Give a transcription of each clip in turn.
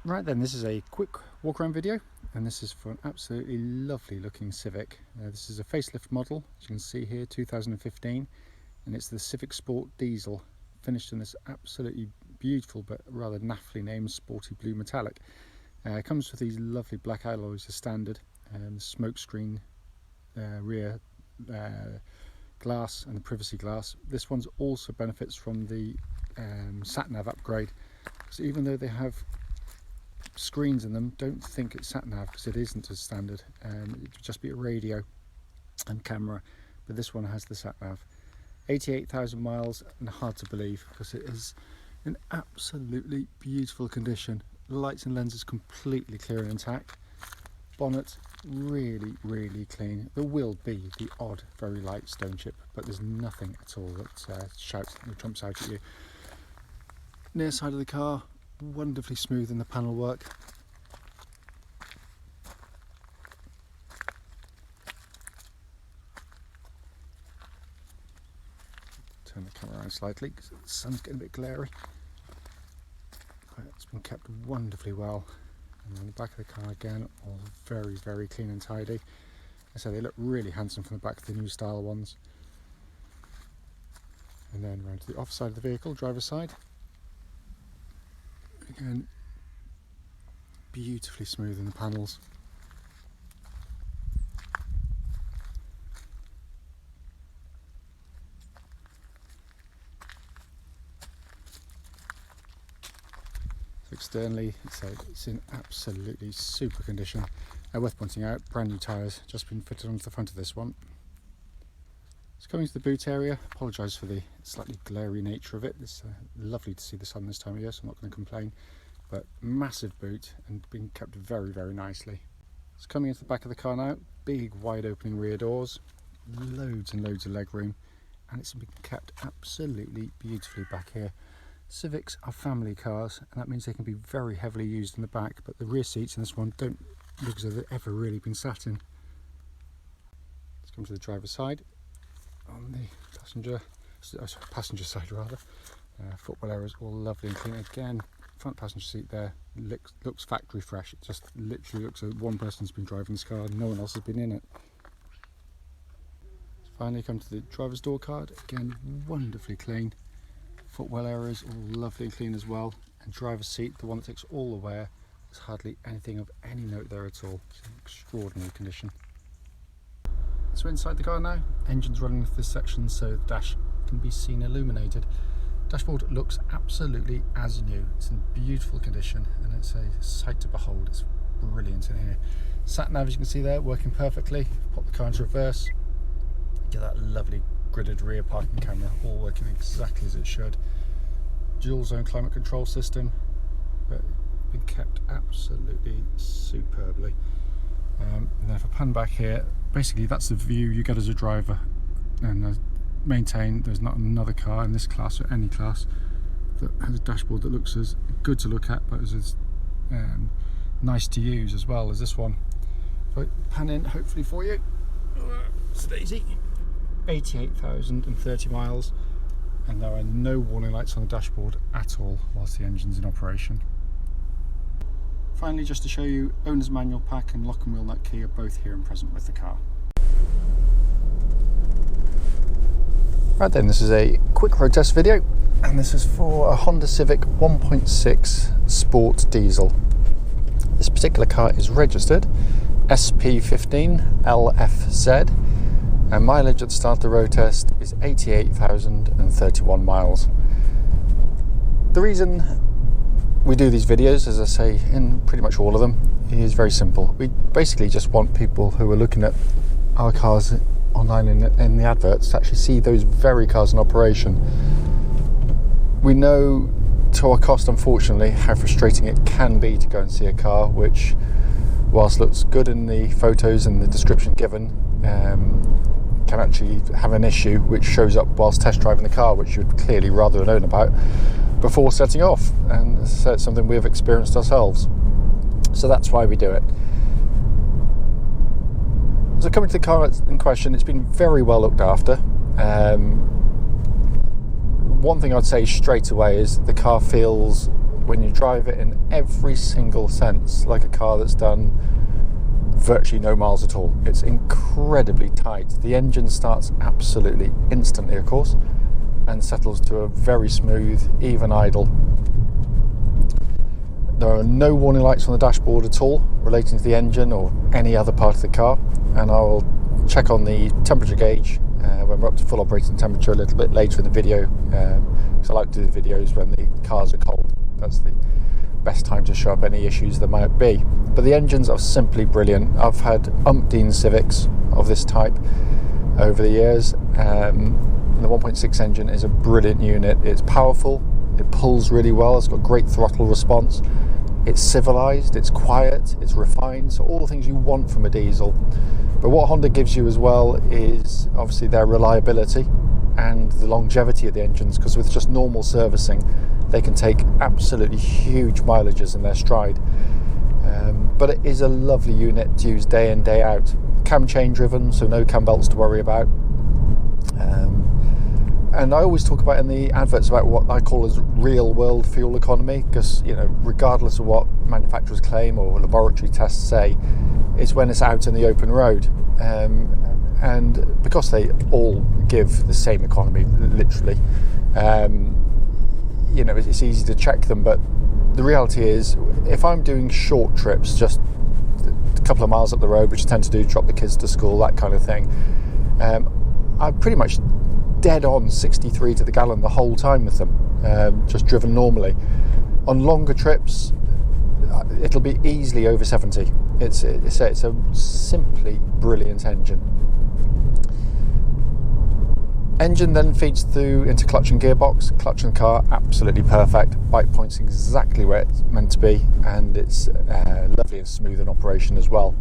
Right then, this is a quick walk around video, and this is for an absolutely lovely looking Civic. This is a facelift model, as you can see here, 2015, and it's the Civic Sport Diesel, finished in this absolutely beautiful but rather naffly named sporty blue metallic. It comes with these lovely black alloys as standard, the smoke screen, rear glass and the privacy glass. This one's also benefits from the sat-nav upgrade, because even though they have screens in them, don't think it's sat-nav, because it isn't as standard. It would just be a radio and camera, but this one has the sat-nav. 88,000 miles, and hard to believe because it is in absolutely beautiful condition. The lights and lenses completely clear and intact. Bonnet really clean. There will be the odd very light stone chip, but there's nothing at all that jumps out at you. Near side of the car, wonderfully smooth in the panel work. Turn the camera around slightly because the sun's getting a bit glary. But it's been kept wonderfully well. And then the back of the car again, all very clean and tidy. So they look really handsome from the back of the new style ones. And then around to the off side of the vehicle, driver's side. Again, beautifully smooth in the panels. So externally, it's in absolutely super condition. Worth pointing out, brand new tyres, just been fitted onto the front of this one. It's coming to the boot area. Apologise for the slightly glary nature of it. It's lovely to see the sun this time of year, so I'm not going to complain. But massive boot and being kept very nicely. It's coming into the back of the car now. Big wide opening rear doors, loads and loads of leg room, and it's been kept absolutely beautifully back here. Civics are family cars, and that means they can be very heavily used in the back, but the rear seats in this one don't look as though they've ever really been sat in. Let's come to the driver's side. On the passenger side rather, footwell areas all lovely and clean. Again, front passenger seat there looks factory fresh. It just literally looks like one person's been driving this car, no one else has been in it. Finally come to the driver's door card. Again, wonderfully clean. Footwell areas all lovely and clean as well, and driver's seat, the one that takes all the wear, there's hardly anything of any note there at all. It's in extraordinary condition. So inside the car now, engine's running with this section so the dash can be seen illuminated. Dashboard looks absolutely as new. It's in beautiful condition and it's a sight to behold. It's brilliant in here. Sat nav, as you can see there, working perfectly. Pop the car into reverse, get that lovely gridded rear parking camera, all working exactly as it should. Dual zone climate control system, but been kept absolutely superbly. And then if I pan back here, basically that's the view you get as a driver, and maintain there's not another car in this class or any class that has a dashboard that looks as good to look at but as nice to use as well as this one. So pan in hopefully for you. Stacy. 88,030 miles, and there are no warning lights on the dashboard at all whilst the engine's in operation. Finally, just to show you, owner's manual pack and lock and wheel nut key are both here and present with the car. Right then, this is a quick road test video, and this is for a Honda Civic 1.6 Sport Diesel. This particular car is registered SP15LFZ, and mileage at the start of the road test is 88,031 miles. The reason we do these videos, as I say in pretty much all of them, is very simple. We basically just want people who are looking at our cars online in the adverts to actually see those very cars in operation. We know to our cost, unfortunately, how frustrating it can be to go and see a car which, whilst looks good in the photos and the description given, can actually have an issue which shows up whilst test driving the car, which you'd clearly rather known about before setting off, and so it's something we have experienced ourselves. So that's why we do it. So coming to the car in question, it's been very well looked after. One thing I'd say straight away is the car feels when you drive it in every single sense like a car that's done virtually no miles at all. It's incredibly tight. The engine starts absolutely instantly, of course, and settles to a very smooth, even idle. There are no warning lights on the dashboard at all relating to the engine or any other part of the car, and I'll check on the temperature gauge when we're up to full operating temperature a little bit later in the video, because I like to do the videos when the cars are cold. That's the best time to show up any issues there might be. But the engines are simply brilliant. I've had umpteen Civics of this type over the years. The 1.6 engine is a brilliant unit. It's powerful, it pulls really well, it's got great throttle response, it's civilized, it's quiet, it's refined, so all the things you want from a diesel. But what Honda gives you as well is obviously their reliability and the longevity of the engines, because with just normal servicing they can take absolutely huge mileages in their stride. But it is a lovely unit to use day in, day out. Cam chain driven, so no cam belts to worry about. And I always talk about in the adverts about what I call as real world fuel economy, because, you know, regardless of what manufacturers claim or laboratory tests say, it's when it's out in the open road. And because they all give the same economy, literally, you know, it's easy to check them. But the reality is, if I'm doing short trips, just a couple of miles up the road, which I tend to do, drop the kids to school, that kind of thing, I'm pretty much dead on 63 to the gallon the whole time with them, just driven normally. On longer trips, it'll be easily over 70. It's a simply brilliant engine. Engine then feeds through into clutch and gearbox. Clutch and car, absolutely perfect. Bike points exactly where it's meant to be, and it's lovely and smooth in operation as well.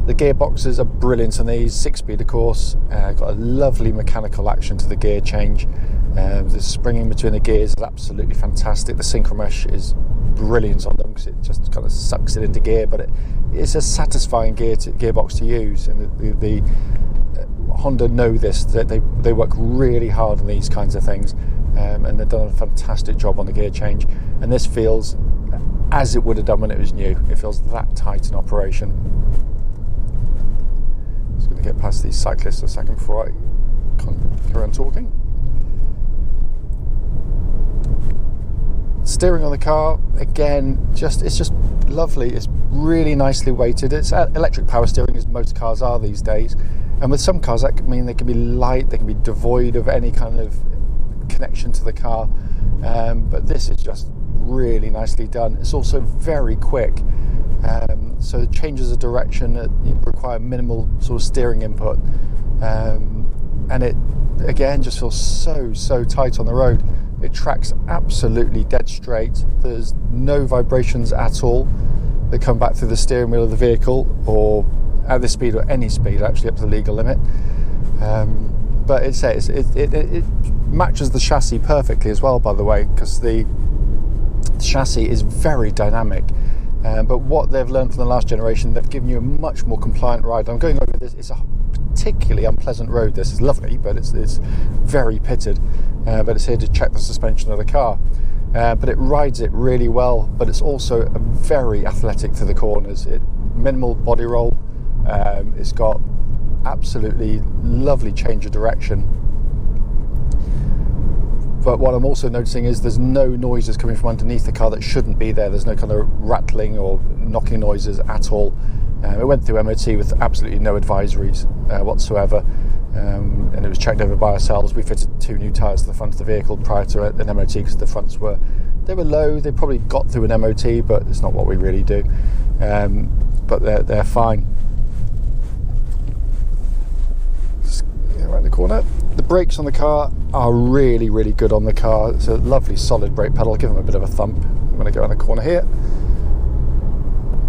The gearboxes are brilliant on these, 6-speed of course, got a lovely mechanical action to the gear change. The springing between the gears is absolutely fantastic. The synchro mesh is brilliant on them because it just kind of sucks it into gear, but it's a satisfying gearbox to use, and the Honda know this, that they work really hard on these kinds of things, and they've done a fantastic job on the gear change, and this feels as it would have done when it was new. It feels that tight in operation. Just going to get past these cyclists a second before I carry on talking. Steering on the car, again, it's just lovely. It's really nicely weighted. It's electric power steering, as most cars are these days. And with some cars, that could mean they can be light, they can be devoid of any kind of connection to the car. But this is just really nicely done. It's also very quick. So changes of direction require minimal sort of steering input. And it, again, just feels so tight on the road. It tracks absolutely dead straight. There's no vibrations at all that come back through the steering wheel of the vehicle, or at this speed, or any speed actually up to the legal limit. But it matches the chassis perfectly as well, by the way, because the chassis is very dynamic. But what they've learned from the last generation, they've given you a much more compliant ride. I'm going over this. It's a particularly unpleasant road. This is lovely, but it's very pitted. But it's here to check the suspension of the car. But it rides it really well. But it's also very athletic to the corners. Minimal body roll. It's got absolutely lovely change of direction. But what I'm also noticing is there's no noises coming from underneath the car that shouldn't be there. There's no kind of rattling or knocking noises at all. It went through MOT with absolutely no advisories whatsoever, and it was checked over by ourselves. We fitted 2 new tyres to the front of the vehicle prior to an MOT because the fronts were low. They probably got through an MOT, but it's not what we really do. But they're fine. Just get around the corner. The brakes on the car are really good on the car. It's a lovely solid brake pedal. I'll give them a bit of a thump when I go around the corner here.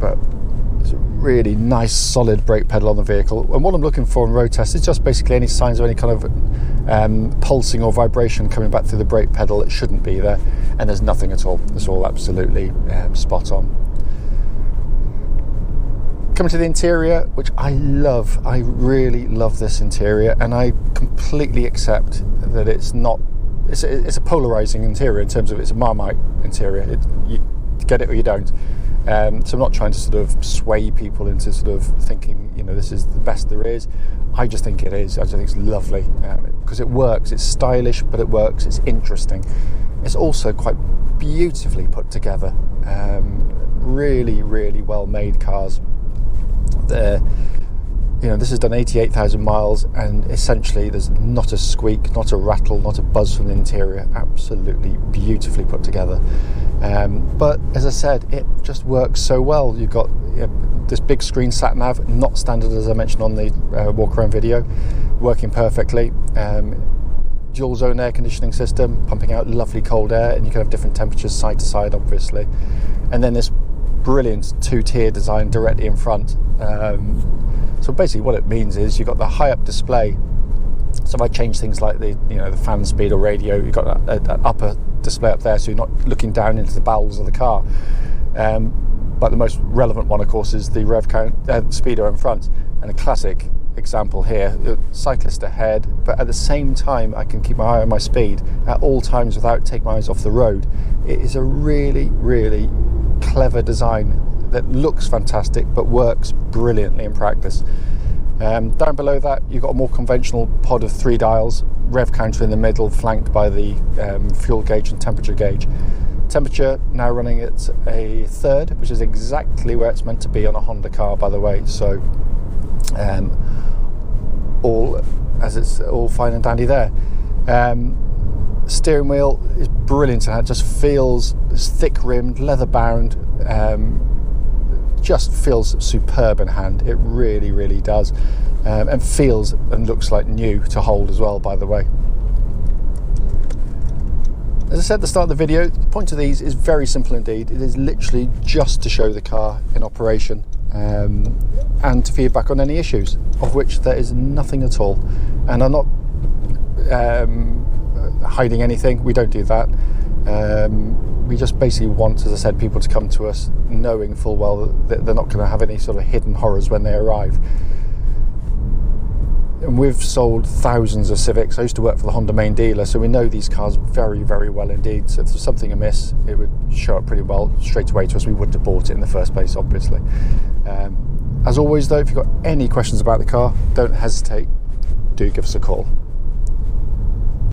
But it's a really nice solid brake pedal on the vehicle. And what I'm looking for in road tests is just basically any signs of any kind of pulsing or vibration coming back through the brake pedal. It shouldn't be there, and there's nothing at all. It's all absolutely spot on. Coming to the interior, which I love. I really love this interior, and I completely accept that it's it's a polarizing interior in terms of it's a Marmite interior. You get it or you don't. So I'm not trying to sort of sway people into sort of thinking, you know, this is the best there is. I just think it is. I just think it's lovely because it works. It's stylish, but it works. It's interesting. It's also quite beautifully put together. Really, really well made cars. You know, this has done 88,000 miles, and essentially there's not a squeak, not a rattle, not a buzz from the interior. Absolutely beautifully put together. But as I said, it just works so well. You've got this big screen sat nav, not standard as I mentioned on the walk around video, working perfectly. Dual zone air conditioning system, pumping out lovely cold air, and you can have different temperatures side to side, obviously. And then this brilliant two-tier design directly in front. So basically what it means is you've got the high-up display. So if I change things like the fan speed or radio, you've got an upper display up there, so you're not looking down into the bowels of the car. But the most relevant one, of course, is the rev count speedo in front. And a classic example here, cyclist ahead, but at the same time I can keep my eye on my speed at all times without taking my eyes off the road. It is a really, really clever design that looks fantastic but works brilliantly in practice. Down below that you've got a more conventional pod of 3 dials, rev counter in the middle, flanked by the fuel gauge and temperature gauge. Temperature now running at a 3rd, which is exactly where it's meant to be on a Honda car, by the way. So it's all fine and dandy there. Steering wheel is brilliant, and it just feels thick rimmed, leather bound, just feels superb in hand. It really, really does, and feels and looks like new to hold as well, by the way. As I said at the start of the video, the point of these is very simple indeed. It is literally just to show the car in operation, and to feedback on any issues, of which there is nothing at all. And I'm not hiding anything. We don't do that. We just basically want, as I said, people to come to us knowing full well that they're not going to have any sort of hidden horrors when they arrive. And we've sold thousands of Civics. I used to work for the Honda main dealer, so we know these cars very, very well indeed. So if there's something amiss, it would show up pretty well straight away to us. We wouldn't have bought it in the first place, obviously. As always though, if you've got any questions about the car, don't hesitate, do give us a call.